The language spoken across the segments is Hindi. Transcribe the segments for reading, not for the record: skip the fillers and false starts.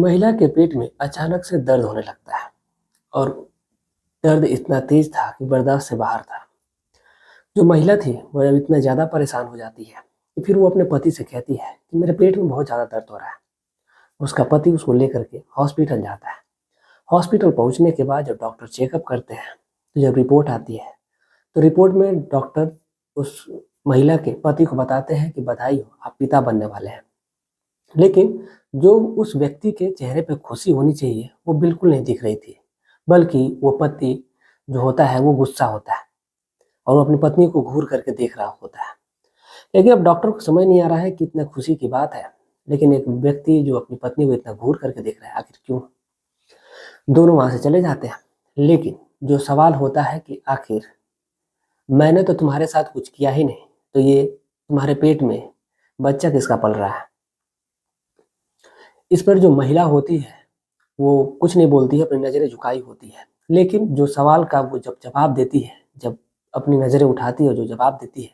महिला के पेट में अचानक से दर्द होने लगता है और दर्द इतना तेज था कि बर्दाश्त से बाहर था। जो महिला थी वह अब इतना ज़्यादा परेशान हो जाती है कि फिर वो अपने पति से कहती है कि मेरे पेट में बहुत ज़्यादा दर्द हो रहा है। उसका पति उसको लेकर के हॉस्पिटल जाता है। हॉस्पिटल पहुंचने के बाद जब डॉक्टर चेकअप करते हैं तो जब रिपोर्ट आती है तो रिपोर्ट में डॉक्टर उस महिला के पति को बताते हैं कि बधाई हो, आप पिता बनने वाले हैं। लेकिन जो उस व्यक्ति के चेहरे पे खुशी होनी चाहिए वो बिल्कुल नहीं दिख रही थी, बल्कि वो पति जो होता है वो गुस्सा होता है और वो अपनी पत्नी को घूर करके देख रहा होता है। लेकिन अब डॉक्टर को समझ नहीं आ रहा है कि इतना खुशी की बात है, लेकिन एक व्यक्ति जो अपनी पत्नी को इतना घूर करके देख रहा है, आखिर क्यों? दोनों वहां से चले जाते हैं। लेकिन जो सवाल होता है कि आखिर मैंने तो तुम्हारे साथ कुछ किया ही नहीं, तो ये तुम्हारे पेट में बच्चा किसका पल रहा है? इस पर जो महिला होती है वो कुछ नहीं बोलती है, अपनी नज़रें झुकाई होती है। लेकिन जो सवाल का वो जब जवाब देती है, जब अपनी नज़रें उठाती है और जो जवाब देती है,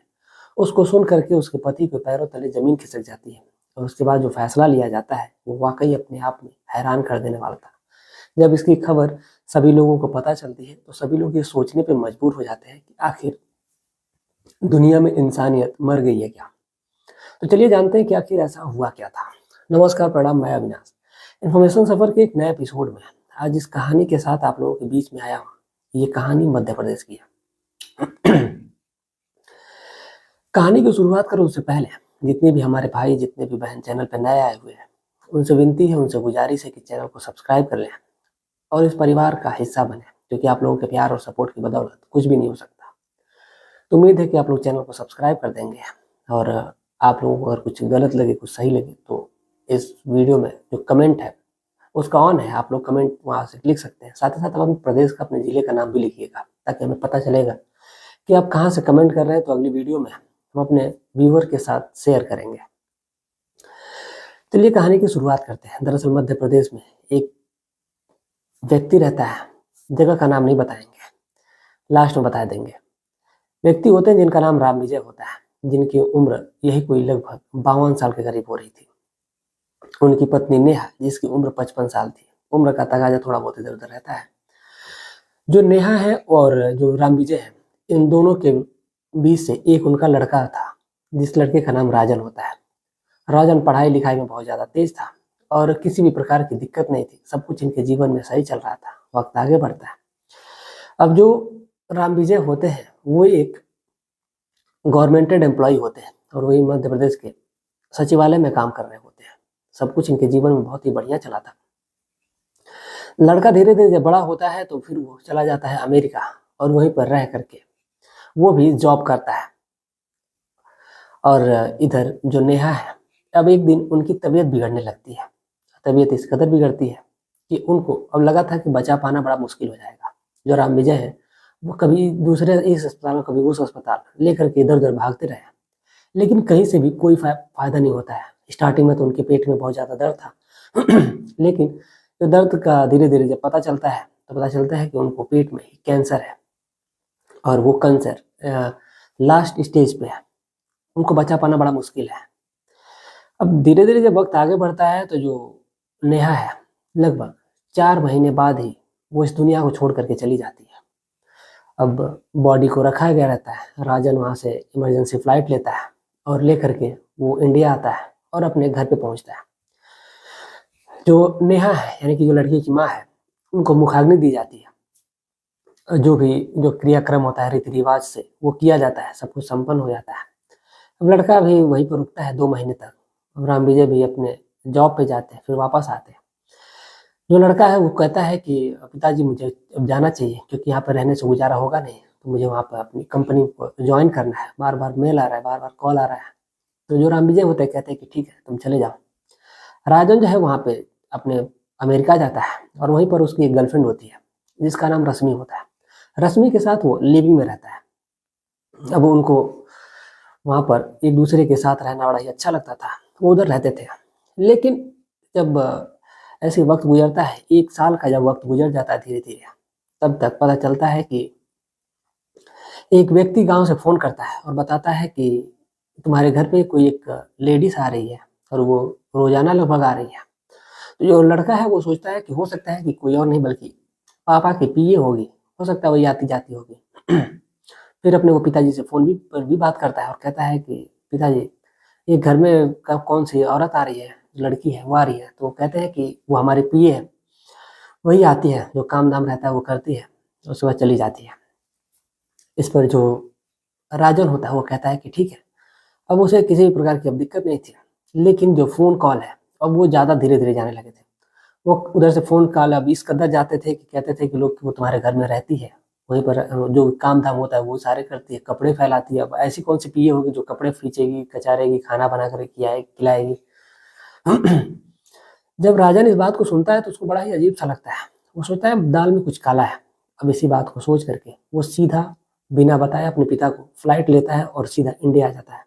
उसको सुन करके उसके पति के पैरों तले ज़मीन खिसक जाती है। और उसके बाद जो फैसला लिया जाता है वो वाकई अपने आप में हैरान कर देने वाला था। जब इसकी खबर सभी लोगों को पता चलती है तो सभी लोग ये सोचने पर मजबूर हो जाते हैं कि आखिर दुनिया में इंसानियत मर गई है क्या? तो चलिए जानते हैं कि आखिर ऐसा हुआ क्या था। नमस्कार, प्रणाम, मैं अविनाश। इन्फॉर्मेशन सफर के एक नए एपिसोड में आज इस कहानी के साथ आप लोगों के बीच में आया हूँ। ये कहानी मध्य प्रदेश की है। कहानी की शुरुआत करो उससे पहले जितने भी हमारे भाई, जितने भी बहन चैनल पर नए आए हुए हैं, उनसे विनती है, उनसे गुजारिश है कि चैनल को सब्सक्राइब कर लें और इस परिवार का हिस्सा बने, क्योंकि आप लोगों के प्यार और सपोर्ट की बदौलत कुछ भी नहीं हो सकता। तो उम्मीद है कि आप लोग चैनल को सब्सक्राइब कर देंगे और आप लोगों को अगर कुछ गलत लगे, कुछ सही लगे तो इस वीडियो में जो कमेंट है उसका ऑन है, आप लोग कमेंट वहाँ से लिख सकते हैं। साथ ही साथ आप अपने प्रदेश का, अपने ज़िले का नाम भी लिखिएगा ताकि हमें पता चलेगा कि आप कहाँ से कमेंट कर रहे हैं, तो अगली वीडियो में हम अपने व्यूअर के साथ शेयर करेंगे। चलिए कहानी की शुरुआत करते हैं। दरअसल मध्य प्रदेश में एक व्यक्ति रहता है, जगह का नाम नहीं बताएंगे, लास्ट में बता देंगे। व्यक्ति होते हैं जिनका नाम राम विजय होता है, जिनकी उम्र यही कोई लगभग 52 साल के करीब हो रही थी। उनकी पत्नी नेहा, जिसकी उम्र 55 साल थी। उम्र का तगाजा थोड़ा बहुत इधर उधर रहता है। जो नेहा है और जो राम विजय है, इन दोनों के बीच से एक उनका लड़का था, जिस लड़के का नाम राजन होता है। राजन पढ़ाई लिखाई में बहुत ज़्यादा तेज था और किसी भी प्रकार की दिक्कत नहीं थी। सब कुछ इनके जीवन में सही चल रहा था, वक्त आगे बढ़ता है। अब जो राम विजय होते हैं वो एक गवर्नमेंटेड एम्प्लॉय होते हैं और वही मध्य प्रदेश के सचिवालय में काम कर रहे होते हैं। सब कुछ इनके जीवन में बहुत ही बढ़िया चला था। लड़का धीरे धीरे जब बड़ा होता है तो फिर वो चला जाता है अमेरिका और वहीं पर रह करके वो भी जॉब करता है। और इधर जो नेहा है, अब एक दिन उनकी तबीयत बिगड़ने लगती है। तबीयत इस कदर बिगड़ती है कि उनको अब लगा था कि बचा पाना बड़ा मुश्किल हो जाएगा। जो राम विजय है वो कभी दूसरे इस अस्पताल कभी उस अस्पताल लेकर के इधर उधर भागते रहे, लेकिन कहीं से भी कोई फायदा नहीं होता है। स्टार्टिंग में तो उनके पेट में बहुत ज़्यादा दर्द था। लेकिन तो दर्द का धीरे धीरे जब पता चलता है तो पता चलता है कि उनको पेट में ही कैंसर है और वो कैंसर लास्ट स्टेज पे है। उनको बचा पाना बड़ा मुश्किल है। अब धीरे धीरे जब वक्त आगे बढ़ता है तो जो नेहा है लगभग 4 महीने बाद ही वो इस दुनिया को छोड़ करके चली जाती है। अब बॉडी को रखा गया रहता है। राजन वहाँ से इमरजेंसी फ्लाइट लेता है और लेकर के वो इंडिया आता है और अपने घर पे पहुँचता है। जो नेहा है यानी कि जो लड़की की माँ है, उनको मुखाग्नि दी जाती है। जो क्रियाक्रम होता है रीति रिवाज से वो किया जाता है, सब कुछ संपन्न हो जाता है। अब लड़का भी वहीं पर रुकता है 2 महीने तक। अब राम विजय भी अपने जॉब पे जाते हैं, फिर वापस आते हैं। जो लड़का है वो कहता है कि पिताजी मुझे अब जाना चाहिए, क्योंकि यहाँ पर रहने से गुजारा होगा नहीं, तो मुझे वहाँ पर अपनी कंपनी को ज्वाइन करना है। बार बार मेल आ रहा है, बार बार कॉल आ रहा है। तो जो राम विजय होते हैं कहते हैं कि ठीक है तुम चले जाओ। राजन जो है वहाँ पे अपने अमेरिका जाता है और वहीं पर उसकी एक गर्लफ्रेंड होती है जिसका नाम रश्मि होता है। रश्मि के साथ वो लिविंग में रहता है। अब उनको वहाँ पर एक दूसरे के साथ रहना बड़ा ही अच्छा लगता था, वो उधर रहते थे। लेकिन जब ऐसे वक्त गुजरता है, 1 साल का जब वक्त गुजर जाता है धीरे धीरे, तब तक पता चलता है कि एक व्यक्ति गांव से फ़ोन करता है और बताता है कि तुम्हारे घर पे कोई एक लेडीज आ रही है और वो रोजाना लगभग आ रही है। तो जो लड़का है वो सोचता है कि हो सकता है कि कोई और नहीं बल्कि पापा की पीए होगी, हो सकता है वही आती जाती होगी। फिर अपने वो पिताजी से फ़ोन पर भी बात करता है और कहता है कि पिताजी, ये घर में कौन सी औरत आ रही है, लड़की है वो आ रही है। तो वो कहते हैं कि वो हमारी पीए है, वही आती है, जो काम धाम रहता है वो करती है, उसके बाद चली जाती है। इस पर जो राजन होता है वो कहता है कि ठीक है। अब उसे किसी भी प्रकार की अब दिक्कत नहीं थी, लेकिन जो फ़ोन कॉल है अब वो ज़्यादा धीरे धीरे जाने लगे थे। वो उधर से फ़ोन कॉल अब इस कदर जाते थे कि कहते थे कि लोग कि वो तुम्हारे घर में रहती है, वहीं पर जो काम धाम होता है वो सारे करती है, कपड़े फैलाती है। अब ऐसी कौन सी पीए होगी जो कपड़े खींचेगी, कचारेगी, खाना बना कर खिलाएगी। जब राजन इस बात को सुनता है तो उसको बड़ा ही अजीब सा लगता है। वो सोचता है दाल में कुछ काला है। अब इसी बात को सोच करके वो सीधा बिना बताए अपने पिता को फ्लाइट लेता है और सीधा इंडिया आ जाता है।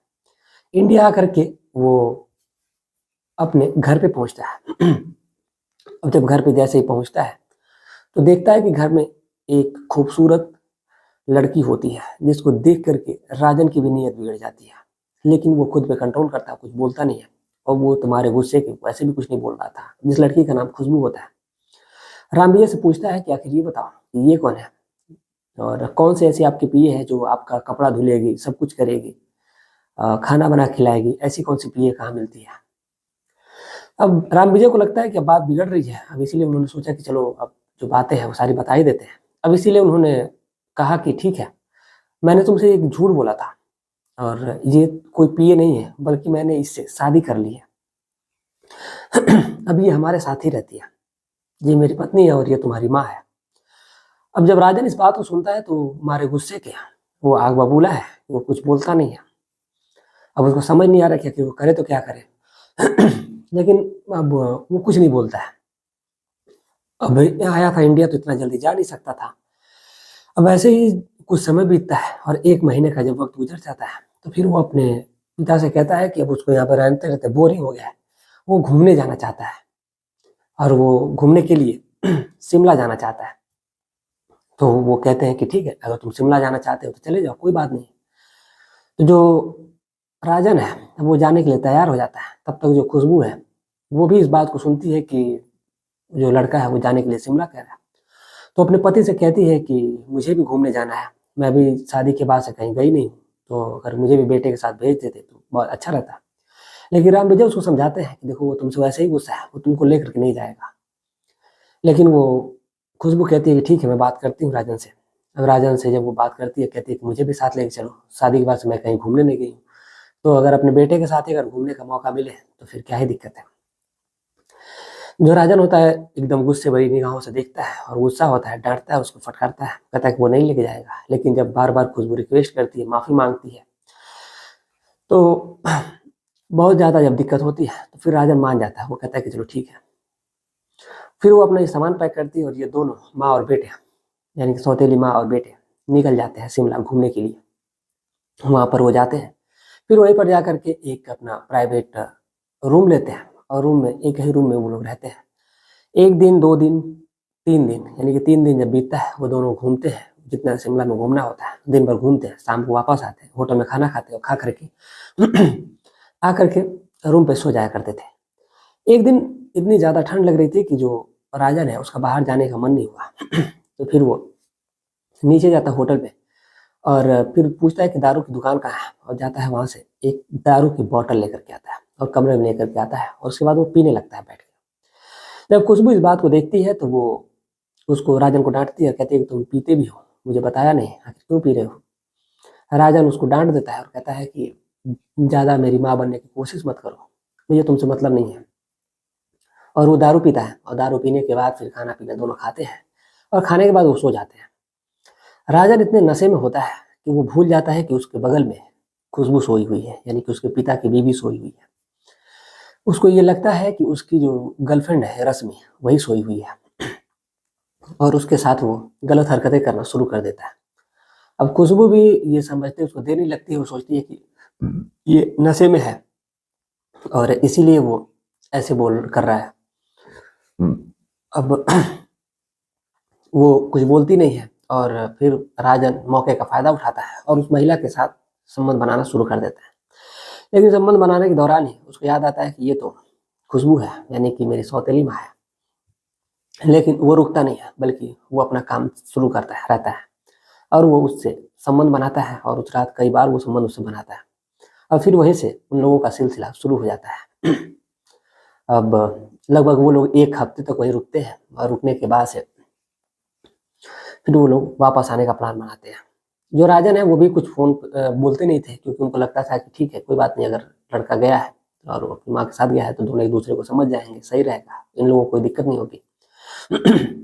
इंडिया आकर के वो अपने घर पे पहुंचता है। अब जब घर पे जैसे ही पहुंचता है तो देखता है कि घर में एक खूबसूरत लड़की होती है, जिसको देख करके राजन की भी नीयत बिगड़ जाती है। लेकिन वो खुद पे कंट्रोल करता है, कुछ बोलता नहीं है। और वो तुम्हारे गुस्से के वैसे भी कुछ नहीं बोल रहा था। जिस लड़की का नाम खुशबू होता है, राम विजय से पूछता है कि आखिर ये बताओ कि ये कौन है और कौन सी ऐसी आपकी पीए है जो आपका कपड़ा धुलेगी, सब कुछ करेगी, खाना बना खिलाएगी, ऐसी कौन सी पीए कहाँ मिलती है। अब राम विजय को लगता है कि अब बात बिगड़ रही है। अब इसीलिए उन्होंने सोचा कि चलो अब जो बातें हैं वो सारी बता ही देते हैं। अब इसीलिए उन्होंने कहा कि ठीक है, मैंने तुमसे एक झूठ बोला था और ये कोई पीए नहीं है, बल्कि मैंने इससे शादी कर ली है। अब ये हमारे साथ ही रहती है, ये मेरी पत्नी है और ये तुम्हारी माँ है। अब जब राजन इस बात को सुनता है तो मारे गुस्से के वो आग बबूला है, वो कुछ बोलता नहीं है। अब उसको समझ नहीं आ रहा कि वो करे तो क्या करे। लेकिन अब वो कुछ नहीं बोलता है। अब आया था इंडिया तो इतना जल्दी जा नहीं सकता था। अब ऐसे ही कुछ समय बीतता है और 1 महीने का जब वक्त गुजर जाता है तो फिर वो अपने पिता से कहता है कि अब उसको यहाँ पर रहते रहते बोरिंग हो गया है, वो घूमने जाना चाहता है। और वो घूमने के लिए शिमला जाना चाहता है। तो वो कहते हैं कि ठीक है, अगर तुम शिमला जाना चाहते हो तो चले जाओ, कोई बात नहीं। तो जो राजन है वो जाने के लिए तैयार हो जाता है। तब तक जो खुशबू है वो भी इस बात को सुनती है कि जो लड़का है वो जाने के लिए शिमला कह रहा है। तो अपने पति से कहती है कि मुझे भी घूमने जाना है, मैं भी शादी के बाद से कहीं गई नहीं हूँ, तो अगर मुझे भी बेटे के साथ भेज देते तो बहुत अच्छा रहता। लेकिन राम विजय उसको समझाते हैं कि देखो वो तुमसे वैसे ही गुस्सा है, वो तुमको लेकर के नहीं जाएगा। लेकिन वो खुशबू कहती है कि ठीक है, मैं बात करती हूँ राजन से। अब राजन से जब वो बात करती है, कहती है कि मुझे भी साथ लेके चलो, शादी के बाद से मैं कहीं घूमने नहीं गई हूँ, तो अगर अपने बेटे के साथ ही अगर घूमने का मौका मिले तो फिर क्या ही दिक्कत है। जो राजन होता है एकदम गुस्से भरी निगाहों से देखता है और गुस्सा होता है, डांटता है, उसको फटकारता है, कहता है कि वो नहीं लेके जाएगा। लेकिन जब बार बार खुशबू रिक्वेस्ट करती है, माफी मांगती है, तो बहुत ज्यादा जब दिक्कत होती है तो फिर राजन मान जाता है। वो कहता है कि चलो ठीक है। फिर वो अपना ये सामान पैक करती है और ये दोनों माँ और बेटे, यानी कि सौतेली माँ और बेटे, निकल जाते हैं शिमला घूमने के लिए। वहाँ पर वो जाते हैं, फिर वहीं पर जा करके एक अपना प्राइवेट रूम लेते हैं और रूम में एक ही रूम में वो लोग रहते हैं। 1 दिन, 2 दिन, 3 दिन, यानी कि 3 दिन जब बीतता है वो दोनों घूमते हैं, जितना शिमला में घूमना होता है। दिन भर घूमते हैं, शाम को वापस आते हैं, होटल में खाना खाते हैं और खा करके आकर के रूम पे सो जाया करते थे। एक दिन इतनी ज़्यादा ठंड लग रही थी कि जो राजन है उसका बाहर जाने का मन नहीं हुआ। तो फिर वो नीचे जाता है होटल पे और फिर पूछता है कि दारू की दुकान कहाँ है, और जाता है वहाँ से एक दारू की बोतल लेकर के आता है और कमरे में लेकर के आता है और उसके बाद वो पीने लगता है बैठ के। जब खुशबू इस बात को देखती है तो वो उसको राजन को डांटती है, कहती है कि तुम पीते भी हो, मुझे बताया नहीं, आखिर क्यों पी रहे हो। राजन उसको डांट देता है और कहता है कि ज़्यादा मेरी माँ बनने की कोशिश मत करो, मुझे तुमसे मतलब नहीं है। और वो दारू पीता है और दारू पीने के बाद फिर खाना पीना दोनों खाते हैं और खाने के बाद वो सो जाते हैं। राजन इतने नशे में होता है कि वो भूल जाता है कि उसके बगल में खुशबू सोई हुई है, यानी कि उसके पिता की बीवी सोई हुई है। उसको ये लगता है कि उसकी जो गर्लफ्रेंड है रश्मि, वही सोई हुई है और उसके साथ वो गलत हरकतें करना शुरू कर देता है। अब खुशबू भी ये समझते उसको देर नहीं लगती है, वो सोचती है कि ये नशे में है और इसीलिए वो ऐसे बोल कर रहा है। अब वो कुछ बोलती नहीं है और फिर राजन मौके का फायदा उठाता है और उस महिला के साथ संबंध बनाना शुरू कर देता है। लेकिन संबंध बनाने के दौरान ही उसको याद आता है कि ये तो खुशबू है, यानी कि मेरी सौतेली माँ है, लेकिन वो रुकता नहीं है, बल्कि वो अपना काम शुरू करता है रहता है और वो उससे संबंध बनाता है और उस रात कई बार वो संबंध उससे बनाता है और फिर वहीं से उन लोगों का सिलसिला शुरू हो जाता है। अब लगभग वो लोग 1 हफ्ते तक वहीं रुकते हैं और रुकने के बाद से फिर वो लोग वापस आने का प्लान बनाते हैं। जो राजन है वो भी कुछ फ़ोन बोलते नहीं थे, क्योंकि उनको लगता था कि ठीक है, कोई बात नहीं, अगर लड़का गया है और वो अपनी माँ के साथ गया है तो दोनों एक दूसरे को समझ जाएंगे, सही रहेगा, इन लोगों को कोई दिक्कत नहीं होगी।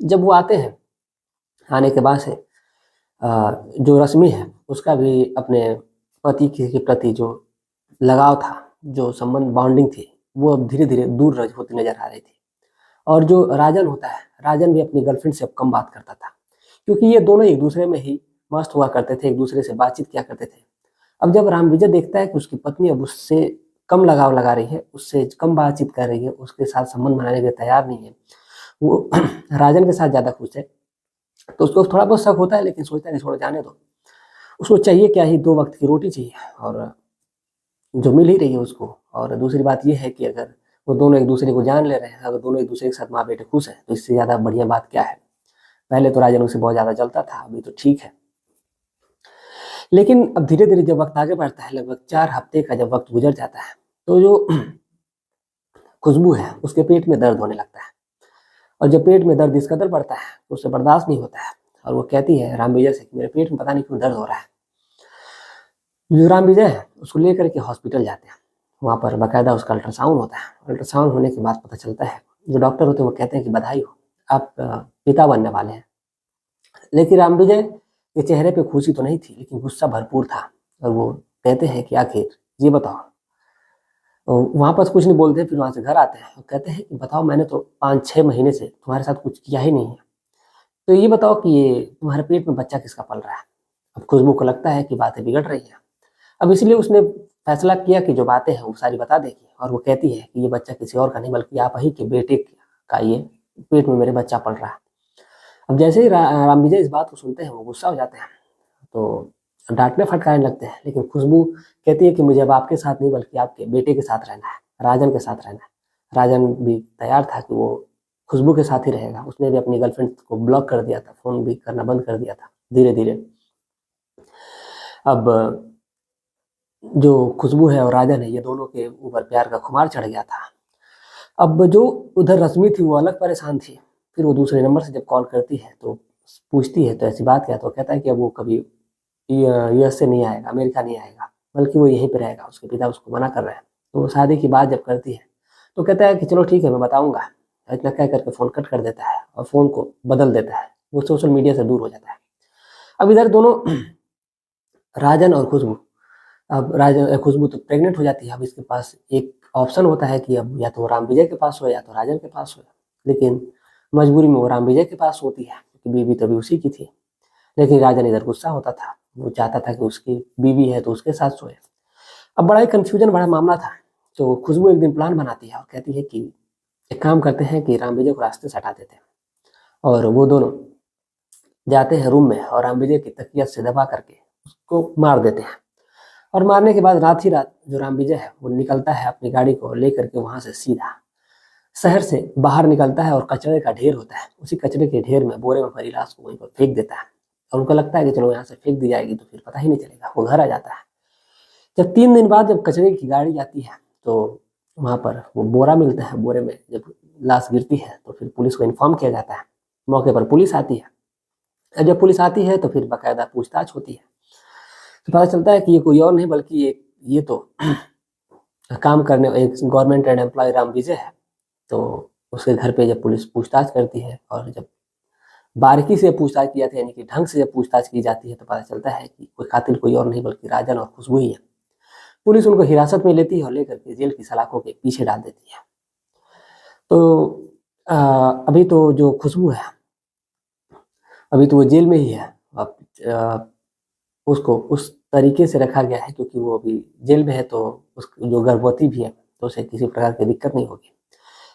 जब वो आते हैं, आने के बाद से जो रश्मि है उसका भी अपने पति के प्रति जो लगाव था, जो संबंध बॉन्डिंग थी, वो अब धीरे धीरे दूर होती नजर आ रही थी। और जो राजन होता है, राजन भी अपनी गर्लफ्रेंड से अब कम बात करता था, क्योंकि ये दोनों एक दूसरे में ही मस्त हुआ करते थे, एक दूसरे से बातचीत किया करते थे। अब जब रामविजय देखता है कि उसकी पत्नी अब उससे कम लगाव लगा रही है, उससे कम बातचीत कर रही है, उसके साथ संबंध बनाने के लिए तैयार नहीं है, वो राजन के साथ ज़्यादा खुश है, तो उसको थोड़ा बहुत शक होता है, लेकिन सोचता है कि छोड़ो, जाने दो, उसको चाहिए क्या ही, 2 वक्त की रोटी चाहिए, और जो मिल ही रही है उसको। और दूसरी बात ये है कि अगर वो दोनों एक दूसरे को जान ले रहे हैं, अगर दोनों एक दूसरे के साथ माँ बेटे खुश हैं, तो इससे ज़्यादा बढ़िया बात क्या है। पहले तो राजन उसे बहुत ज़्यादा जलता था, अभी तो ठीक है। लेकिन अब धीरे धीरे जब वक्त आगे बढ़ता है, लगभग 4 हफ्ते का जब वक्त गुजर जाता है, तो जो खुशबू है उसके पेट में दर्द होने लगता है, और जब पेट में दर्द इस कदर बढ़ता है तो उसे बर्दाश्त नहीं होता है, और वो कहती है रामविजय से कि मेरे पेट में पता नहीं क्यों दर्द हो रहा है। जो रामविजय है उसको लेकर के हॉस्पिटल जाते हैं, वहाँ पर बाकायदा उसका अल्ट्रासाउंड होता है। अल्ट्रासाउंड होने के बाद पता चलता है, जो डॉक्टर होते हैं वो कहते हैं कि बधाई हो, आप पिता बनने वाले हैं। लेकिन रामविजय के चेहरे पे खुशी तो नहीं थी, लेकिन गुस्सा भरपूर था, और वो कहते हैं कि आखिर ये बताओ, वहाँ पर कुछ नहीं बोलते, फिर वहाँ से घर आते हैं और कहते हैं कि बताओ, मैंने तो 5-6 महीने से तुम्हारे साथ कुछ किया ही नहीं है, तो ये बताओ कि ये तुम्हारे पेट में बच्चा किसका पल रहा है। अब खुशबू को लगता है कि बातें बिगड़ रही हैं, अब इसलिए उसने फैसला किया कि जो बातें हैं वो सारी बता देगी, और वो कहती है कि ये बच्चा किसी और का नहीं, बल्कि आप ही के बेटे का ये पेट में मेरे बच्चा पल रहा है। अब जैसे ही रामविजय इस बात को सुनते हैं, वो गुस्सा हो जाते हैं, तो डांटने फटकारने लगते हैं, लेकिन खुशबू कहती है कि मुझे अब आपके साथ नहीं, बल्कि आपके बेटे के साथ रहना है, राजन के साथ रहना है। राजन भी तैयार था कि वो खुशबू के साथ ही रहेगा, उसने भी अपनी गर्लफ्रेंड को ब्लॉक कर दिया था, फ़ोन भी करना बंद कर दिया था धीरे धीरे। अब जो खुशबू है और राजन है, ये दोनों के ऊपर प्यार का खुमार चढ़ गया था। अब जो उधर रश्मि थी वो अलग परेशान थी, फिर वो दूसरे नंबर से जब कॉल करती है तो पूछती है तो ऐसी बात क्या, तो कहता है कि अब वो कभी यूएस से नहीं आएगा, अमेरिका नहीं आएगा, बल्कि वो यहीं पे रहेगा, उसके पिता उसको मना कर रहे हैं। तो वो शादी की बात जब करती है तो कहता है कि चलो ठीक है, मैं बताऊंगा, इतना कह करके फ़ोन कट कर देता है और फ़ोन को बदल देता है, वो सोशल मीडिया से दूर हो जाता है। अब इधर दोनों राजन और खुशबू, अब राजन खुशबू तो प्रेग्नेंट हो जाती है। अब इसके पास एक ऑप्शन होता है कि अब या तो रामविजय के पास हो या तो राजन के पास हो, लेकिन मजबूरी में वो रामविजय के पास होती है, क्योंकि बीवी तभी उसी की थी। लेकिन राजन इधर गुस्सा होता था, वो चाहता था कि उसकी बीवी है तो उसके साथ सोए। अब बड़ा ही कन्फ्यूजन बड़ा मामला था। तो खुशबू एक दिन प्लान बनाती है और कहती है कि एक काम करते हैं कि रामविजय को रास्ते से हटा देते हैं, और वो दोनों जाते हैं रूम में और रामविजय की तकिया से दबा करके उसको मार देते हैं। और मारने के बाद रात ही रात जो रामविजय है वो निकलता है अपनी गाड़ी को लेकर के, वहां से सीधा शहर से बाहर निकलता है, और कचरे का ढेर होता है, उसी कचरे के ढेर में बोरे में भरी लाश को वहीं पर फेंक देता है। और उनको लगता है कि चलो यहाँ से फेंक दी जाएगी तो फिर पता ही नहीं चलेगा, वो घर आ जाता है। जब 3 दिन बाद जब कचरे की गाड़ी आती है तो वहाँ पर वो बोरा मिलता है, बोरे में जब लाश गिरती है तो फिर पुलिस को इन्फॉर्म किया जाता है। मौके पर पुलिस आती है, और जब पुलिस आती है तो फिर बाकायदा पूछताछ होती है, तो पता चलता है कि ये कोई और नहीं बल्कि ये तो काम करने एक गवर्नमेंट एंड एम्प्लॉय रामविजय है। तो उसके घर पे जब पुलिस पूछताछ करती है और जब बारीकी से पूछताछ की जाती है, यानी कि ढंग से जब पूछताछ की जाती है, तो पता चलता है कि कोई कातिल कोई और नहीं बल्कि राजन और खुशबू ही है। पुलिस उनको हिरासत में लेती है और लेकर के जेल की सलाखों के पीछे डाल देती है। तो अभी तो जो खुशबू है, अभी तो वो जेल में ही है। अब उसको उस तरीके से रखा गया है क्योंकि वो अभी जेल में है, तो उस जो गर्भवती भी है तो उसे किसी प्रकार की दिक्कत नहीं होगी।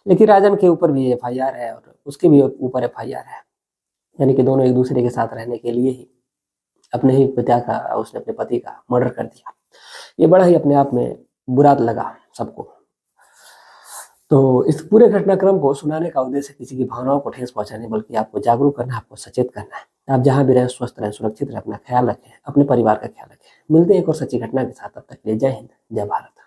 लेकिन राजन के ऊपर भी एफआईआर है और उसके भी ऊपर एफआईआर है, यानी कि दोनों एक दूसरे के साथ रहने के लिए ही अपने ही पिता का, उसने अपने पति का मर्डर कर दिया। ये बड़ा ही अपने आप में बुरा लगा सबको। तो इस पूरे घटनाक्रम को सुनाने का उद्देश्य किसी की भावनाओं को ठेस पहुंचाने बल्कि आपको जागरूक करना, आपको सचेत करना है। आप जहां भी रहें स्वस्थ रहें, सुरक्षित रहें, अपना ख्याल रखें, अपने परिवार का ख्याल रखें। मिलते हैं एक और सच्ची घटना के साथ, तब तक के लिए जय हिंद, जय भारत।